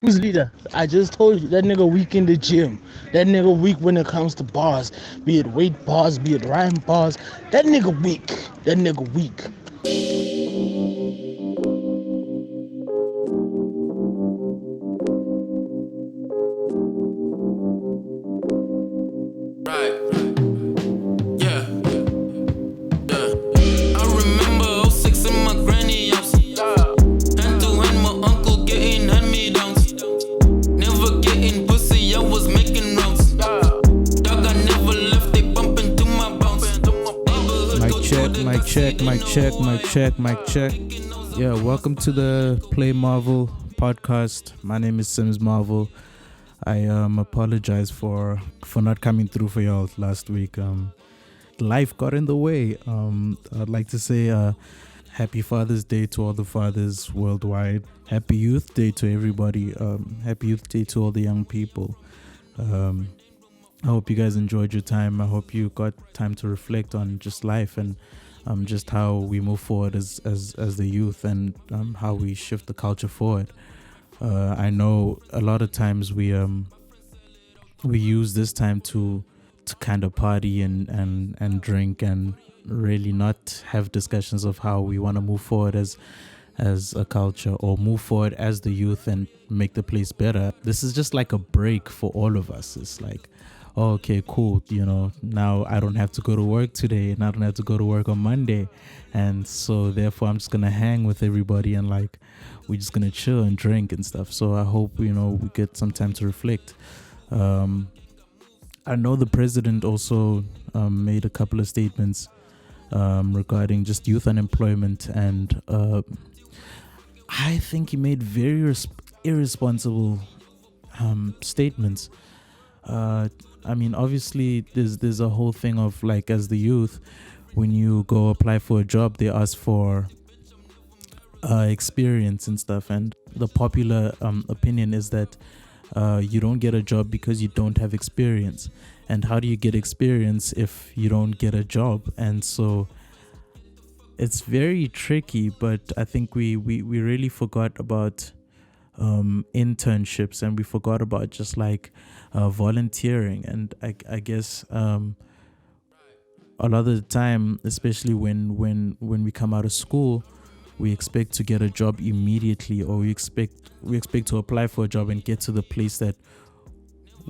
Who's leader? I just told you that nigga weak in the gym. That nigga weak when it comes to bars. Be it weight bars, be it rhyme bars. That nigga weak. That nigga weak. Right. Yeah. Yeah. I remember '06 in my granny house. Hand to hand, my uncle getting hand me downs. Never getting pussy, I was making rounds. Dog, I never left, they bumping to my bounce. Mic check. Yeah, welcome to the PLAYMRVL podcast. My name is SIMZ. I apologize for not coming through for y'all last week. Life got in the way. I'd like to say happy Father's Day to all the fathers worldwide. Happy Youth Day to everybody. Happy Youth Day to all the young people. I hope you guys enjoyed your time. I hope you got time to reflect on just life and just how we move forward as the youth and how we shift the culture forward. I know a lot of times we use this time to kind of party and drink and really not have discussions of how we want to move forward as a culture or move forward as the youth and make the place better. This is just like a break for all of us. It's like, oh, okay, cool. Now I don't have to go to work today and I don't have to go to work on Monday. And so therefore I'm just going to hang with everybody and like, we're just going to chill and drink and stuff. So I hope, we get some time to reflect. I know the president also made a couple of statements regarding just youth unemployment. And I think he made very irresponsible statements. I mean, obviously, there's a whole thing of like, as the youth, when you go apply for a job, they ask for experience and stuff. And the popular opinion is that you don't get a job because you don't have experience. And how do you get experience if you don't get a job? And so it's very tricky, but I think we really forgot about internships, and we forgot about just like volunteering. And I guess a lot of the time, especially when we come out of school, we expect to get a job immediately, or we expect to apply for a job and get to the place that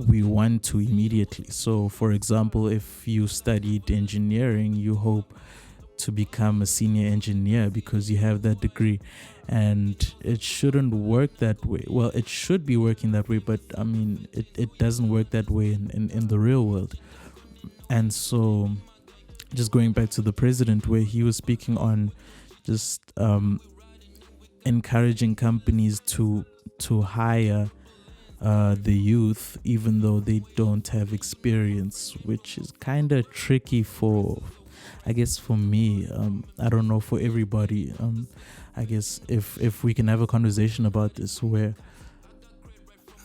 we want to immediately. So for example, if you studied engineering, you hope to become a senior engineer because you have that degree, and it shouldn't work that way. Well, it should be working that way, but I mean, it doesn't work that way in the real world. And so just going back to the president, where he was speaking on just encouraging companies to hire the youth even though they don't have experience, which is kind of tricky for, I guess, for me. I don't know, for everybody. I guess if we can have a conversation about this, where,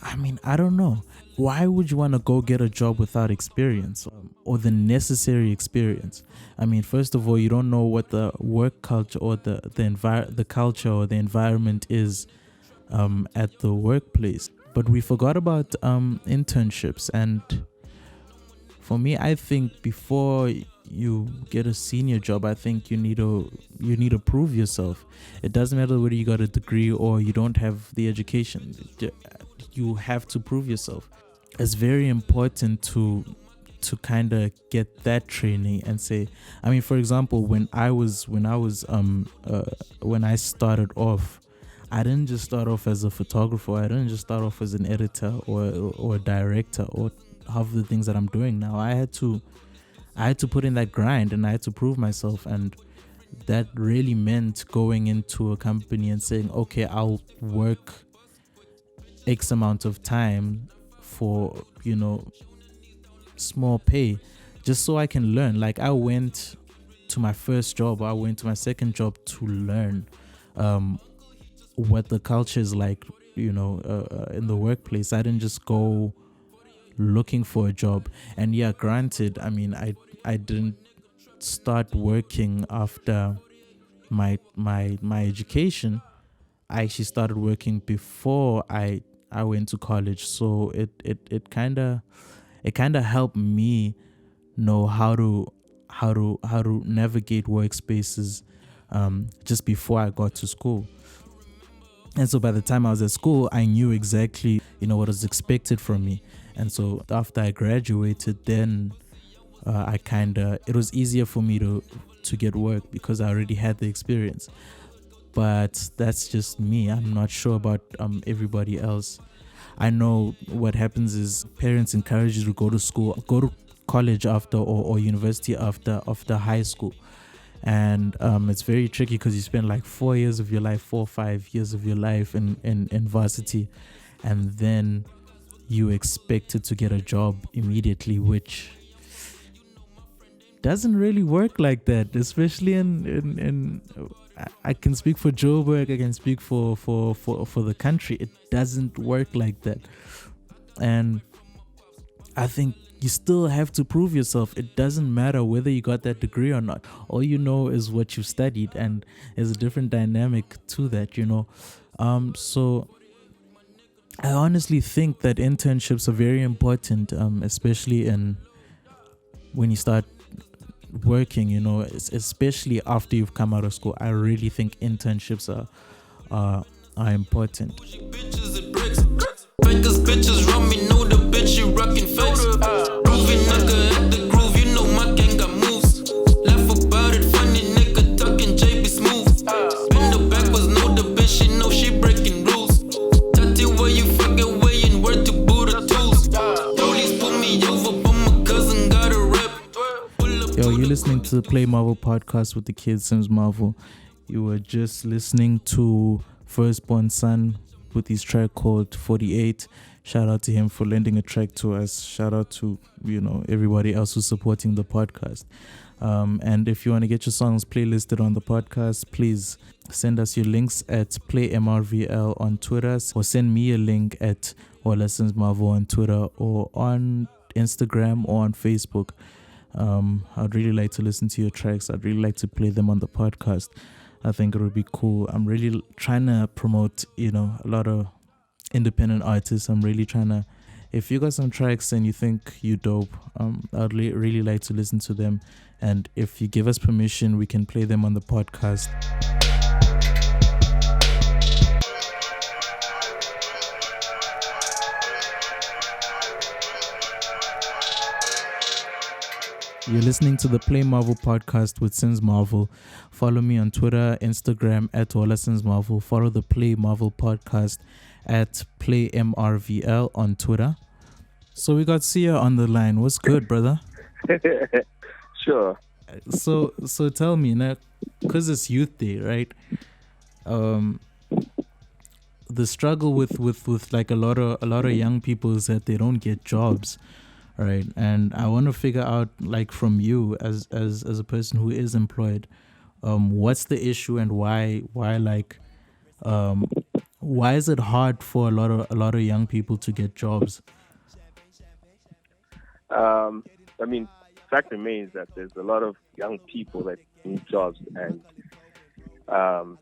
I mean, I don't know. Why would you want to go get a job without experience or the necessary experience? I mean, first of all, you don't know what the work culture or the culture or the environment is at the workplace. But we forgot about internships. And for me, I think before you get a senior job, I think you need to prove yourself. It doesn't matter whether you got a degree or you don't have the education. You have to prove yourself. It's very important to kind of get that training and say, I mean, for example, when I started off, I didn't just start off as a photographer. I didn't just start off as an editor or a director or half the things that I'm doing now. I had to put in that grind, and I had to prove myself. And that really meant going into a company and saying, okay, I'll work X amount of time for, small pay, just so I can learn. Like, I went to my first job, I went to my second job to learn what the culture is like, in the workplace. I didn't just go looking for a job. And yeah, granted, I mean, I didn't start working after my education. I actually started working before I I went to college, so it kind of helped me know how to navigate workspaces just before I got to school. And so by the time I was at school, I knew exactly, what was expected from me. And so after I graduated, then it was easier for me to get work because I already had the experience. But that's just me. I'm not sure about everybody else. I know what happens is parents encourage you to go to college after or university after high school. And it's very tricky because you spend like 4 years of your life, 4 or 5 years of your life in varsity, and then you expected to get a job immediately, which doesn't really work like that, especially in I can speak for Joburg, I can speak for the country. It doesn't work like that. And I think you still have to prove yourself. It doesn't matter whether you got that degree or not. All you know is what you studied, and there's a different dynamic to that, So I honestly think that internships are very important, especially when you start working, especially after you've come out of school. I really think internships are important. Fakers bitches run me, know the bitch you rockin' face. Groovy nigga at the groove, my gang got moves. Laugh about it, funny nigga talking JB smooth. Spin the backwards, know the bitch, she know she breaking rules. Tati where you fucking weighing, word to Buddha tools. Police pull me over, but my cousin got a rep. Yo, you're listening to the Play Marvel podcast with the kid SIMZ Marvel. You were just listening to Firstborn Son with his track called 48. Shout out to him for lending a track to us. Shout out to everybody else who's supporting the podcast. And if you want to get your songs playlisted on the podcast, please send us your links at PLAYMRVL on Twitter, or send me a link at SIMZ Marvel on Twitter, or on Instagram, or on Facebook. I'd really like to listen to your tracks. I'd really like to play them on the podcast. I think it would be cool. I'm really trying to promote, a lot of independent artists. I'm really trying to, if you got some tracks and you think you dope, I'd really like to listen to them. And if you give us permission, we can play them on the podcast. You're listening to the Play Marvel podcast with SIMZ Marvel. Follow me on Twitter, Instagram at SIMZ Marvel. Follow the Play Marvel podcast at PLAYMRVL on Twitter. So we got Sia on the line. What's good, brother? Sure. So tell me now, because it's Youth Day, right? The struggle with like a lot of young people is that they don't get jobs. Right, and I want to figure out, like, from you as a person who is employed, what's the issue and why is it hard for a lot of young people to get jobs? Fact remains that there's a lot of young people that need jobs, and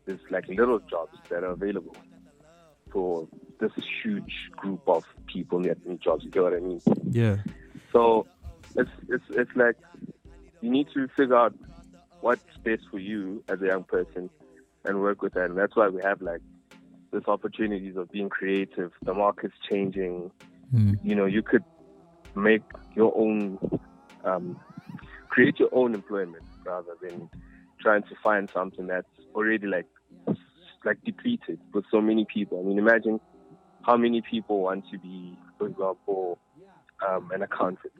there's like little jobs that are available for this huge group of people that need jobs. You get what I mean? Yeah. So it's like you need to figure out what's best for you as a young person and work with that. And that's why we have like this opportunities of being creative. The market's changing. You could make your own, create your own employment rather than trying to find something that's already like depleted with so many people. I mean, imagine how many people want to be, for example, an accountant.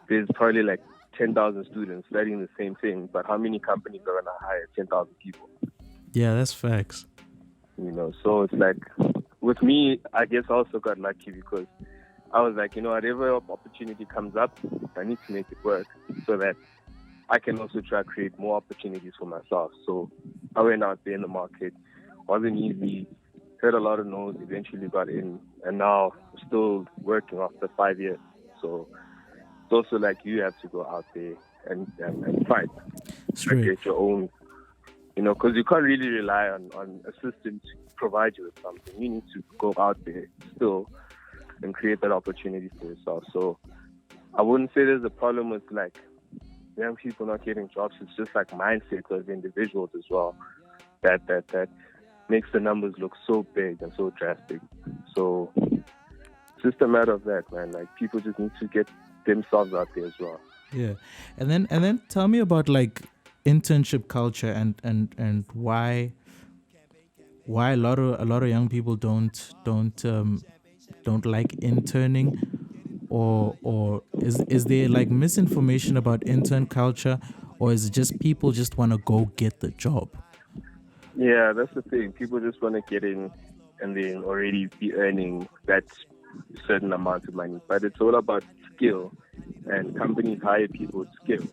There's probably like 10,000 students studying the same thing, but how many companies are going to hire 10,000 people? Yeah, that's facts. So it's like, with me, I guess I also got lucky because I was like, whatever opportunity comes up, I need to make it work so that I can also try to create more opportunities for myself. So I went out there in the market. Wasn't easy. Heard a lot of no's, eventually got in, and now still working after 5 years. So it's also like you have to go out there and fight. Straight. Create your own, because you can't really rely on a system provide you with something. You need to go out there still and create that opportunity for yourself. So I wouldn't say there's a problem with like young people not getting jobs. It's just like mindset of individuals as well that makes the numbers look so big and so drastic. So it's just a matter of that, man. Like people just need to get themselves out there as well. Yeah, and then tell me about like internship culture and why a lot of young people don't like interning, or is there like misinformation about intern culture, or is it just people just want to go get the job? Yeah, that's the thing. People just want to get in and then already be earning that certain amount of money. But it's all about skill, and companies hire people with skill.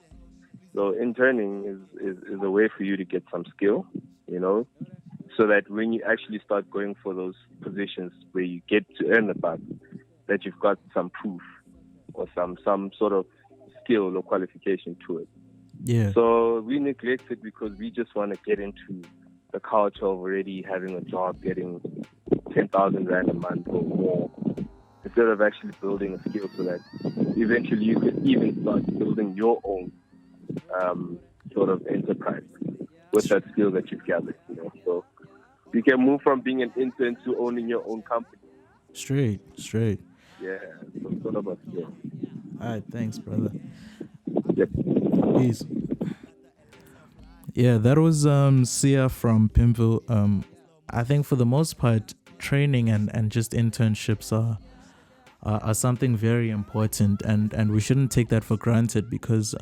So interning is a way for you to get some skill, you know, so that when you actually start going for those positions where you get to earn the buck, that you've got some proof or some sort of skill or qualification to it. Yeah. So we neglect it because we just want to get into the culture of already having a job, getting 10,000 Rand a month or more, instead of actually building a skill so that eventually you could even start building your own sort of enterprise with that skill that you've gathered, you know. So you can move from being an intern to owning your own company. Straight. Yeah, so it's all about skill. All right, thanks, brother. Yep. Peace. Yeah, that was Sia from PLAYMRVL. I think for the most part, training and just internships are something very important, and we shouldn't take that for granted, because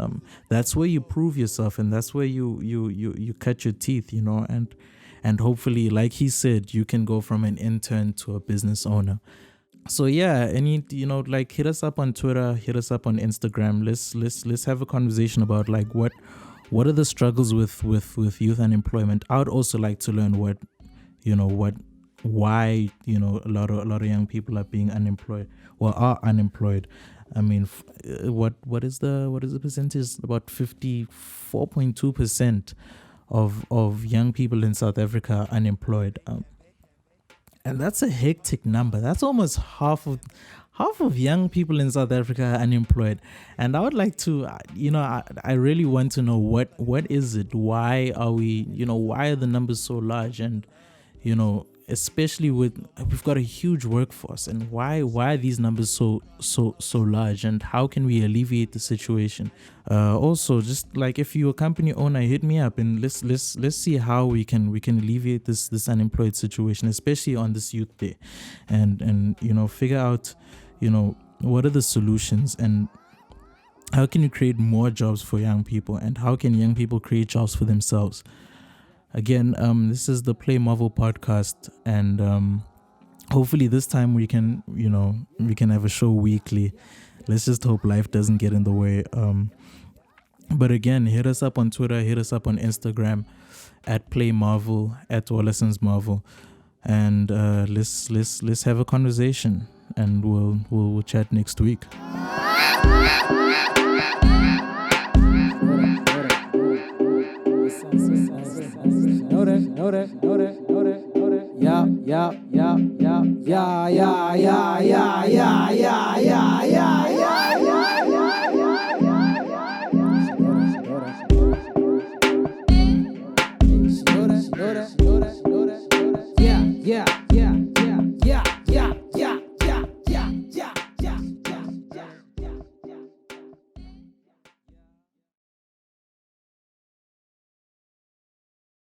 that's where you prove yourself, and that's where you cut your teeth, you know, and hopefully, like he said, you can go from an intern to a business owner. So yeah, like hit us up on Twitter, hit us up on Instagram. Let's have a conversation about like what are the struggles with youth unemployment. I would also like to learn why a lot of young people are being unemployed or are unemployed. I mean, what is the percentage? About 54.2% of young people in South Africa are unemployed. And that's a hectic number. That's almost half of young people in South Africa are unemployed. And I would like to, I really want to know what is it? Why are we, why are the numbers so large? And, especially we've got a huge workforce, and why are these numbers so large, and how can we alleviate the situation? Also, just like if you're a company owner, hit me up and let's see how we can alleviate this unemployed situation, especially on this Youth Day, and figure out what are the solutions, and how can you create more jobs for young people, and how can young people create jobs for themselves. Again, this is the PLAYMRVL podcast, and hopefully this time we can have a show weekly. Let's just hope life doesn't get in the way. But again, hit us up on Twitter, hit us up on Instagram at PLAYMRVL, at Wallison's Marvel, and let's have a conversation, and we'll chat next week. Know that. Yeah.